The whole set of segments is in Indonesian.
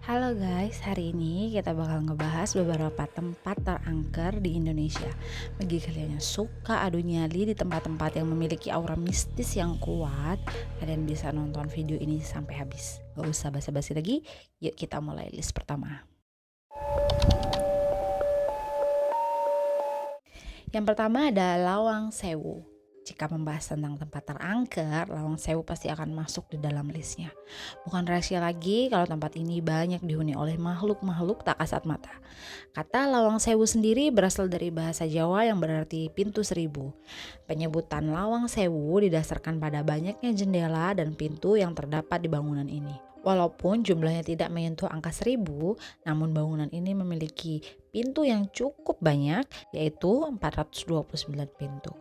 Halo guys, hari ini kita bakal ngebahas beberapa tempat terangker di Indonesia. Bagi kalian yang suka adu nyali di tempat-tempat yang memiliki aura mistis yang kuat, kalian bisa nonton video ini sampai habis. Gak usah basa-basi lagi, yuk kita mulai list pertama. Yang pertama ada Lawang Sewu. Jika membahas tentang tempat terangker, Lawang Sewu pasti akan masuk di dalam listnya. Bukan rahasia lagi kalau tempat ini banyak dihuni oleh makhluk-makhluk tak kasat mata. Kata Lawang Sewu sendiri berasal dari bahasa Jawa yang berarti pintu seribu. Penyebutan Lawang Sewu didasarkan pada banyaknya jendela dan pintu yang terdapat di bangunan ini. Walaupun jumlahnya tidak menyentuh angka 1000, namun bangunan ini memiliki pintu yang cukup banyak, yaitu 429 pintu.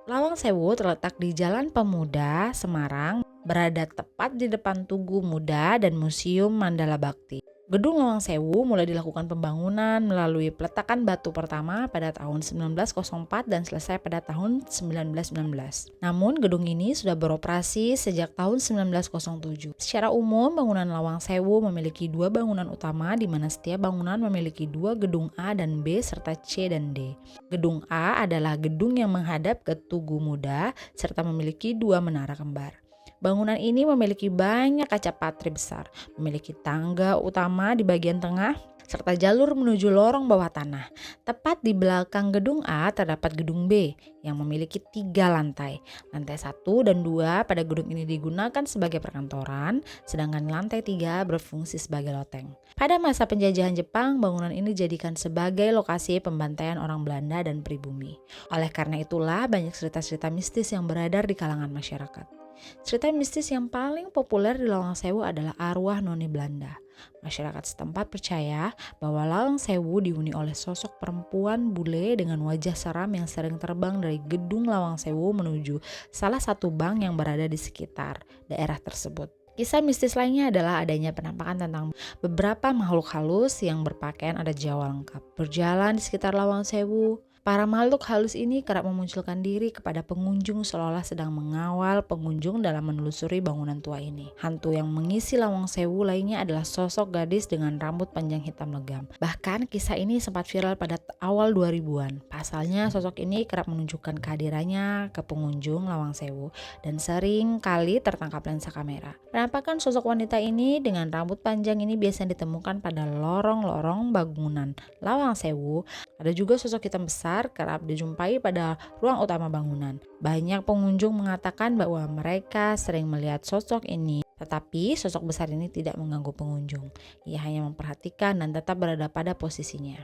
Lawang Sewu terletak di Jalan Pemuda, Semarang, berada tepat di depan Tugu Muda dan Museum Mandala Bakti. Gedung Lawang Sewu mulai dilakukan pembangunan melalui peletakan batu pertama pada tahun 1904 dan selesai pada tahun 1919. Namun gedung ini sudah beroperasi sejak tahun 1907. Secara umum bangunan Lawang Sewu memiliki dua bangunan utama di mana setiap bangunan memiliki dua gedung A dan B serta C dan D. Gedung A adalah gedung yang menghadap ke Tugu Muda serta memiliki dua menara kembar. Bangunan ini memiliki banyak kaca patri besar, memiliki tangga utama di bagian tengah, serta jalur menuju lorong bawah tanah. Tepat di belakang gedung A terdapat gedung B yang memiliki 3 lantai. Lantai 1 dan 2 pada gedung ini digunakan sebagai perkantoran, sedangkan lantai 3 berfungsi sebagai loteng. Pada masa penjajahan Jepang, bangunan ini dijadikan sebagai lokasi pembantaian orang Belanda dan pribumi. Oleh karena itulah banyak cerita-cerita mistis yang beredar di kalangan masyarakat. Cerita mistis yang paling populer di Lawang Sewu adalah arwah noni Belanda. Masyarakat setempat percaya bahwa Lawang Sewu dihuni oleh sosok perempuan bule dengan wajah seram yang sering terbang dari gedung Lawang Sewu menuju salah satu bank yang berada di sekitar daerah tersebut. Kisah mistis lainnya adalah adanya penampakan tentang beberapa makhluk halus yang berpakaian adat Jawa lengkap berjalan di sekitar Lawang Sewu. Para makhluk halus ini kerap memunculkan diri kepada pengunjung seolah sedang mengawal pengunjung dalam menelusuri bangunan tua ini. Hantu yang mengisi Lawang Sewu lainnya adalah sosok gadis dengan rambut panjang hitam legam. Bahkan kisah ini sempat viral pada awal 2000-an. Pasalnya sosok ini kerap menunjukkan kehadirannya ke pengunjung Lawang Sewu dan sering kali tertangkap lensa kamera. Penampakan sosok wanita ini dengan rambut panjang ini biasanya ditemukan pada lorong-lorong bangunan Lawang Sewu. Ada juga sosok hitam besar kerap dijumpai pada ruang utama bangunan. Banyak pengunjung mengatakan bahwa mereka sering melihat sosok ini, tetapi sosok besar ini tidak mengganggu pengunjung. Ia hanya memperhatikan dan tetap berada pada posisinya.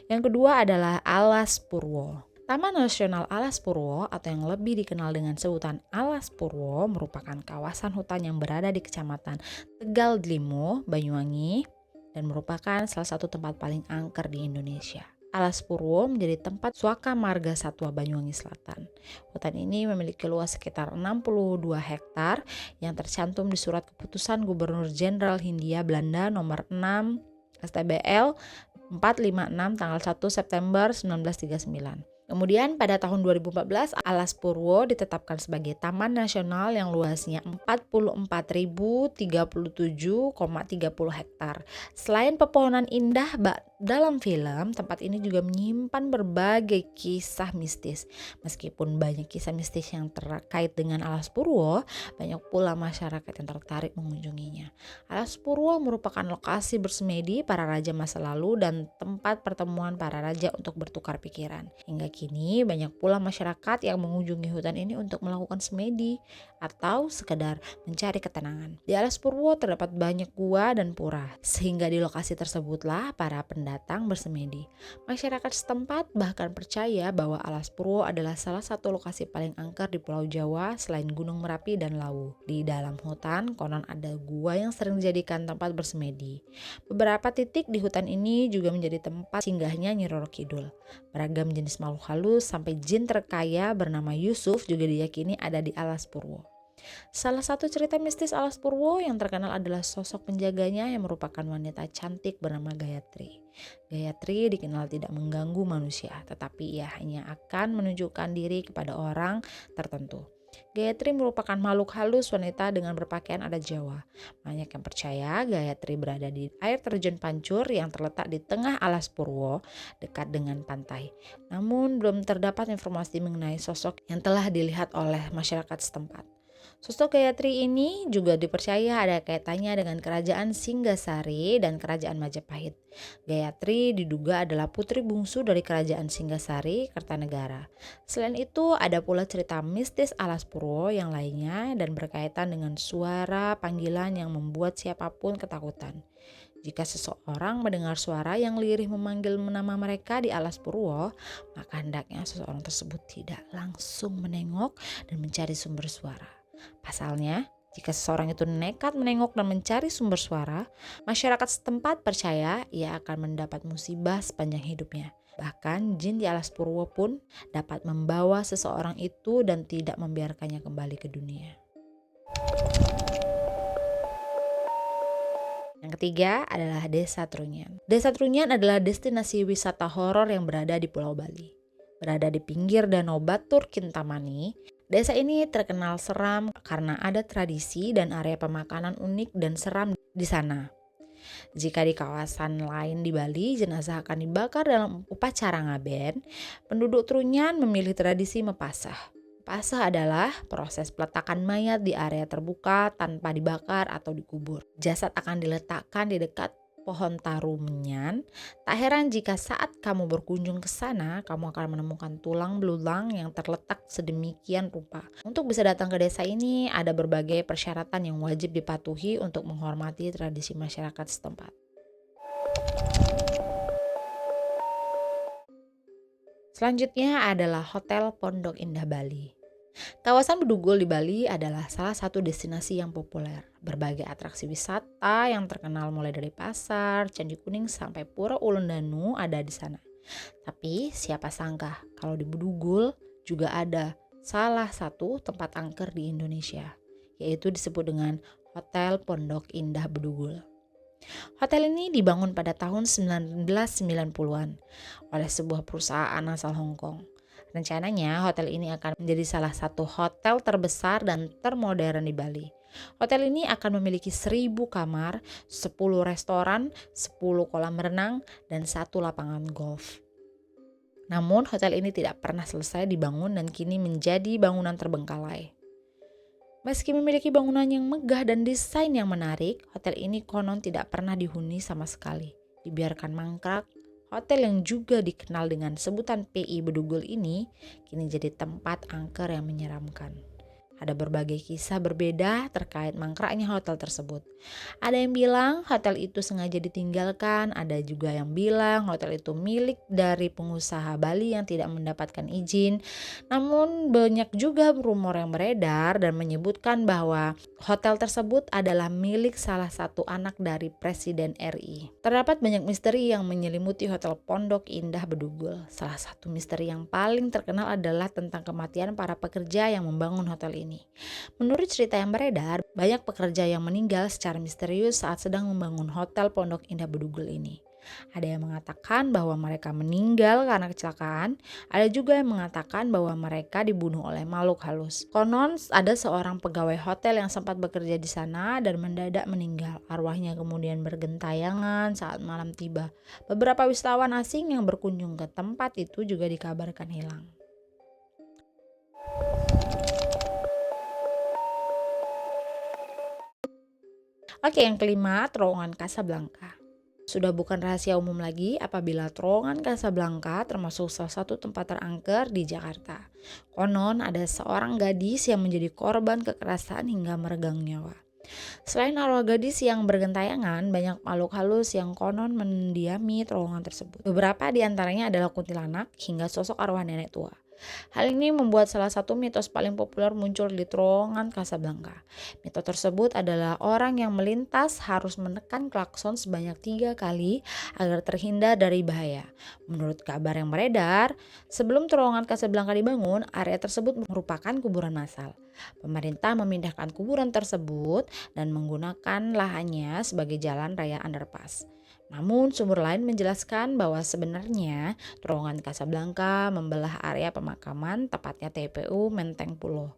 Yang kedua adalah Alas Purwo. Taman Nasional Alas Purwo atau yang lebih dikenal dengan sebutan Alas Purwo merupakan kawasan hutan yang berada di Kecamatan Tegal Dlimo, Banyuwangi, dan merupakan salah satu tempat paling angker di Indonesia. Alas Purwo menjadi tempat suaka marga satwa Banyuwangi Selatan. Hutan ini memiliki luas sekitar 62 hektar yang tercantum di Surat Keputusan Gubernur Jenderal Hindia Belanda nomor 6 STBL 456 tanggal 1 September 1939. Kemudian pada tahun 2014 Alas Purwo ditetapkan sebagai Taman Nasional yang luasnya 44.037,30 hektar. Selain pepohonan indah dalam film, tempat ini juga menyimpan berbagai kisah mistis. Meskipun banyak kisah mistis yang terkait dengan Alas Purwo, banyak pula masyarakat yang tertarik mengunjunginya. Alas Purwo merupakan lokasi bersemedi para raja masa lalu dan tempat pertemuan para raja untuk bertukar pikiran. Hingga kini banyak pula masyarakat yang mengunjungi hutan ini untuk melakukan semedi atau sekedar mencari ketenangan. Di Alas Purwo terdapat banyak gua dan pura, sehingga di lokasi tersebutlah para pendatang bersemedi. Masyarakat setempat bahkan percaya bahwa Alas Purwo adalah salah satu lokasi paling angker di Pulau Jawa selain Gunung Merapi dan Lawu. Di dalam hutan konon ada gua yang sering dijadikan tempat bersemedi. Beberapa titik di hutan ini juga menjadi tempat singgahnya Nyi Roro Kidul. Beragam jenis makhluk halus sampai jin terkaya bernama Yusuf juga diyakini ada di Alas Purwo. Salah satu cerita mistis Alas Purwo yang terkenal adalah sosok penjaganya yang merupakan wanita cantik bernama Gayatri. Gayatri dikenal tidak mengganggu manusia, tetapi ia hanya akan menunjukkan diri kepada orang tertentu. Gayatri merupakan makhluk halus wanita dengan berpakaian adat Jawa. Banyak yang percaya Gayatri berada di air terjun Pancur yang terletak di tengah alas Purwo dekat dengan pantai. Namun belum terdapat informasi mengenai sosok yang telah dilihat oleh masyarakat setempat. Sosok Gayatri ini juga dipercaya ada kaitannya dengan kerajaan Singgasari dan kerajaan Majapahit. Gayatri diduga adalah putri bungsu dari kerajaan Singgasari, Kertanegara. Selain itu ada pula cerita mistis Alas Purwo yang lainnya dan berkaitan dengan suara panggilan yang membuat siapapun ketakutan. Jika seseorang mendengar suara yang lirih memanggil nama mereka di Alas Purwo, maka hendaknya seseorang tersebut tidak langsung menengok dan mencari sumber suara. Pasalnya, jika seseorang itu nekat menengok dan mencari sumber suara, masyarakat setempat percaya ia akan mendapat musibah sepanjang hidupnya. Bahkan jin di Alas Purwo pun dapat membawa seseorang itu dan tidak membiarkannya kembali ke dunia. Yang ketiga adalah Desa Trunyan. Desa Trunyan adalah destinasi wisata horor yang berada di Pulau Bali. Berada di pinggir Danau Batur Kintamani, desa ini terkenal seram karena ada tradisi dan area pemakanan unik dan seram di sana. Jika di kawasan lain di Bali, jenazah akan dibakar dalam upacara ngaben, penduduk Trunyan memilih tradisi mepasah. Mepasah adalah proses peletakan mayat di area terbuka tanpa dibakar atau dikubur. Jasad akan diletakkan di dekat pohon tarumenyan. Tak heran jika saat kamu berkunjung ke sana, kamu akan menemukan tulang belulang yang terletak sedemikian rupa. Untuk bisa datang ke desa ini, ada berbagai persyaratan yang wajib dipatuhi untuk menghormati tradisi masyarakat setempat. Selanjutnya adalah Hotel Pondok Indah Bali. Kawasan Bedugul di Bali adalah salah satu destinasi yang populer. Berbagai atraksi wisata yang terkenal mulai dari pasar, Candi Kuning sampai Pura Ulun Danu ada di sana. Tapi siapa sangka kalau di Bedugul juga ada salah satu tempat angker di Indonesia, yaitu disebut dengan Hotel Pondok Indah Bedugul. Hotel ini dibangun pada tahun 1990-an oleh sebuah perusahaan asal Hong Kong. Rencananya hotel ini akan menjadi salah satu hotel terbesar dan termodern di Bali. Hotel ini akan memiliki 1.000 kamar, 10 restoran, 10 kolam renang, dan 1 lapangan golf. Namun hotel ini tidak pernah selesai dibangun dan kini menjadi bangunan terbengkalai. Meski memiliki bangunan yang megah dan desain yang menarik, hotel ini konon tidak pernah dihuni sama sekali. Dibiarkan mangkrak. Hotel yang juga dikenal dengan sebutan PI Bedugul ini kini jadi tempat angker yang menyeramkan. Ada berbagai kisah berbeda terkait mangkraknya hotel tersebut. Ada yang bilang hotel itu sengaja ditinggalkan, ada juga yang bilang hotel itu milik dari pengusaha Bali yang tidak mendapatkan izin. Namun banyak juga rumor yang beredar dan menyebutkan bahwa hotel tersebut adalah milik salah satu anak dari Presiden RI. Terdapat banyak misteri yang menyelimuti Hotel Pondok Indah Bedugul. Salah satu misteri yang paling terkenal adalah tentang kematian para pekerja yang membangun hotel ini. Menurut cerita yang beredar, banyak pekerja yang meninggal secara misterius saat sedang membangun Hotel Pondok Indah Bedugul ini. Ada yang mengatakan bahwa mereka meninggal karena kecelakaan, ada juga yang mengatakan bahwa mereka dibunuh oleh makhluk halus. Konon ada seorang pegawai hotel yang sempat bekerja di sana dan mendadak meninggal. Arwahnya kemudian bergentayangan saat malam tiba. Beberapa wisatawan asing yang berkunjung ke tempat itu juga dikabarkan hilang. Oke, yang kelima, terowongan Casablanca. Sudah bukan rahasia umum lagi apabila terowongan Casablanca termasuk salah satu tempat terangker di Jakarta. Konon ada seorang gadis yang menjadi korban kekerasan hingga meregang nyawa. Selain arwah gadis yang bergentayangan, banyak makhluk halus yang konon mendiami terowongan tersebut. Beberapa di antaranya adalah kuntilanak hingga sosok arwah nenek tua. Hal ini membuat salah satu mitos paling populer muncul di terowongan Casablanca. Mitos tersebut adalah orang yang melintas harus menekan klakson sebanyak 3 kali agar terhindar dari bahaya. Menurut kabar yang beredar, sebelum terowongan Casablanca dibangun, area tersebut merupakan kuburan massal. Pemerintah memindahkan kuburan tersebut dan menggunakan lahannya sebagai jalan raya underpass. Namun sumber lain menjelaskan bahwa sebenarnya terowongan Casablanca membelah area pemakaman, tepatnya TPU Menteng Pulo.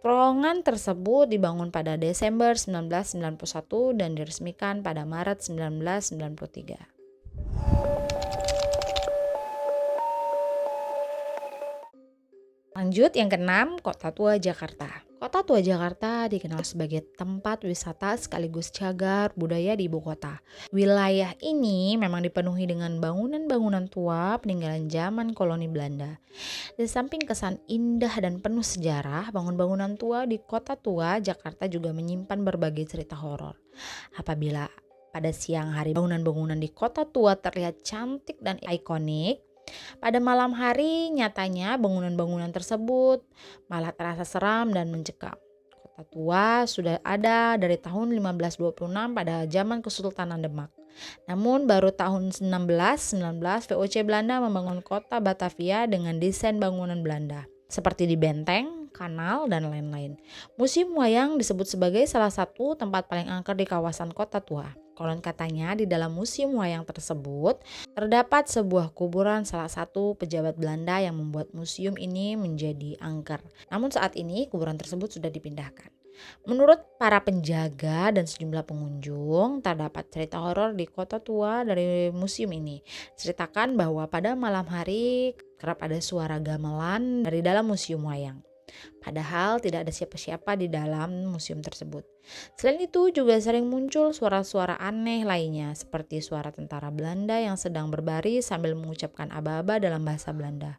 Terowongan tersebut dibangun pada Desember 1991 dan diresmikan pada Maret 1993. Lanjut yang keenam, Kota Tua Jakarta. Kota Tua Jakarta dikenal sebagai tempat wisata sekaligus cagar budaya di ibu kota. Wilayah ini memang dipenuhi dengan bangunan-bangunan tua peninggalan zaman koloni Belanda. Di samping kesan indah dan penuh sejarah, bangunan-bangunan tua di Kota Tua Jakarta juga menyimpan berbagai cerita horor. Apabila pada siang hari bangunan-bangunan di Kota Tua terlihat cantik dan ikonik, pada malam hari nyatanya bangunan-bangunan tersebut malah terasa seram dan mencekam. Kota Tua sudah ada dari tahun 1526 pada zaman Kesultanan Demak. Namun baru tahun 1619 VOC Belanda membangun kota Batavia dengan desain bangunan Belanda seperti di benteng, kanal, dan lain-lain. Museum Wayang disebut sebagai salah satu tempat paling angker di kawasan Kota Tua. Konon katanya di dalam museum wayang tersebut terdapat sebuah kuburan salah satu pejabat Belanda yang membuat museum ini menjadi angker. Namun saat ini kuburan tersebut sudah dipindahkan. Menurut para penjaga dan sejumlah pengunjung, terdapat cerita horor di Kota Tua dari museum ini. Ceritakan bahwa pada malam hari kerap ada suara gamelan dari dalam museum wayang. Padahal tidak ada siapa-siapa di dalam museum tersebut. Selain itu juga sering muncul suara-suara aneh lainnya seperti suara tentara Belanda yang sedang berbaris sambil mengucapkan aba-aba dalam bahasa Belanda.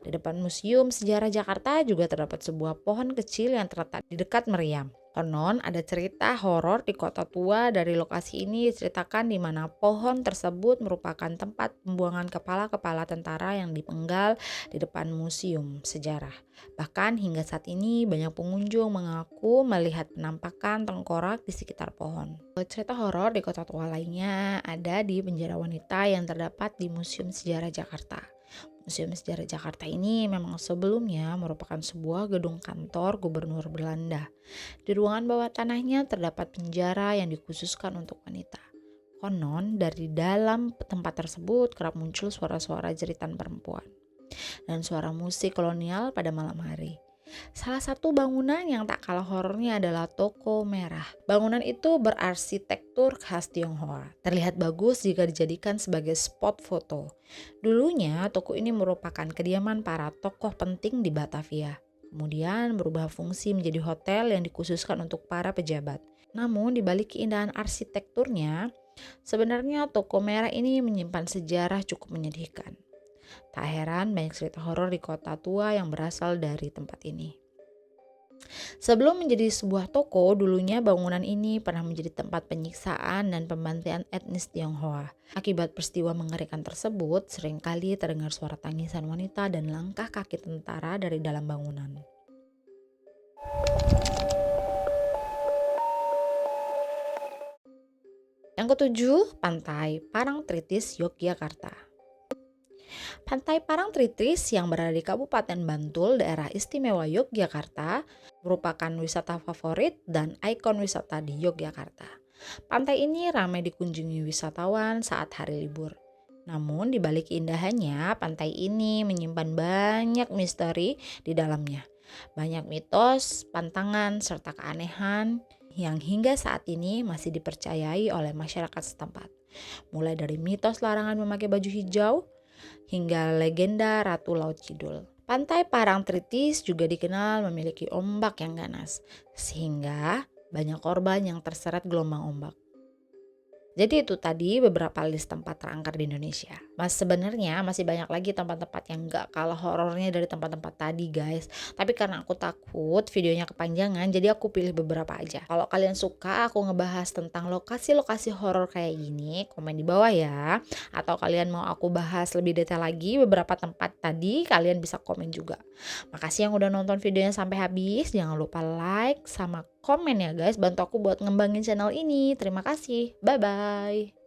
Di depan Museum Sejarah Jakarta juga terdapat sebuah pohon kecil yang terletak di dekat meriam. Konon ada cerita horor di Kota Tua dari lokasi ini diceritakan di mana pohon tersebut merupakan tempat pembuangan kepala-kepala tentara yang dipenggal di depan museum sejarah. Bahkan hingga saat ini banyak pengunjung mengaku melihat penampakan tengkorak di sekitar pohon. Cerita horor di Kota Tua lainnya ada di penjara wanita yang terdapat di Museum Sejarah Jakarta. Museum Sejarah Jakarta ini memang sebelumnya merupakan sebuah gedung kantor gubernur Belanda. Di ruangan bawah tanahnya terdapat penjara yang dikhususkan untuk wanita. Konon dari dalam tempat tersebut kerap muncul suara-suara jeritan perempuan dan suara musik kolonial pada malam hari. Salah satu bangunan yang tak kalah horornya adalah Toko Merah. Bangunan itu berarsitektur khas Tionghoa. Terlihat bagus jika dijadikan sebagai spot foto. Dulunya toko ini merupakan kediaman para tokoh penting di Batavia. Kemudian berubah fungsi menjadi hotel yang dikhususkan untuk para pejabat. Namun di balik keindahan arsitekturnya, sebenarnya Toko Merah ini menyimpan sejarah cukup menyedihkan. Tak heran banyak cerita horor di Kota Tua yang berasal dari tempat ini. Sebelum menjadi sebuah toko, dulunya bangunan ini pernah menjadi tempat penyiksaan dan pembantaian etnis Tionghoa. Akibat peristiwa mengerikan tersebut, seringkali terdengar suara tangisan wanita dan langkah kaki tentara dari dalam bangunan. Yang ketujuh, Pantai Parangtritis, Yogyakarta. Pantai Parangtritis yang berada di Kabupaten Bantul, daerah istimewa Yogyakarta, merupakan wisata favorit dan ikon wisata di Yogyakarta. Pantai ini ramai dikunjungi wisatawan saat hari libur. Namun di balik keindahannya, pantai ini menyimpan banyak misteri di dalamnya. Banyak mitos, pantangan, serta keanehan yang hingga saat ini masih dipercayai oleh masyarakat setempat. Mulai dari mitos larangan memakai baju hijau, hingga legenda Ratu Laut Kidul. Pantai Parangtritis juga dikenal memiliki ombak yang ganas, sehingga banyak korban yang terseret gelombang ombak. Jadi itu tadi beberapa list tempat terangker di Indonesia. Mas sebenarnya masih banyak lagi tempat-tempat yang gak kalah horornya dari tempat-tempat tadi guys. Tapi karena aku takut videonya kepanjangan, jadi aku pilih beberapa aja. Kalau kalian suka aku ngebahas tentang lokasi-lokasi horor kayak gini, komen di bawah ya. Atau kalian mau aku bahas lebih detail lagi beberapa tempat tadi, kalian bisa komen juga. Makasih yang udah nonton videonya sampai habis. Jangan lupa like sama komen ya guys, bantu aku buat ngembangin channel ini. Terima kasih, bye bye.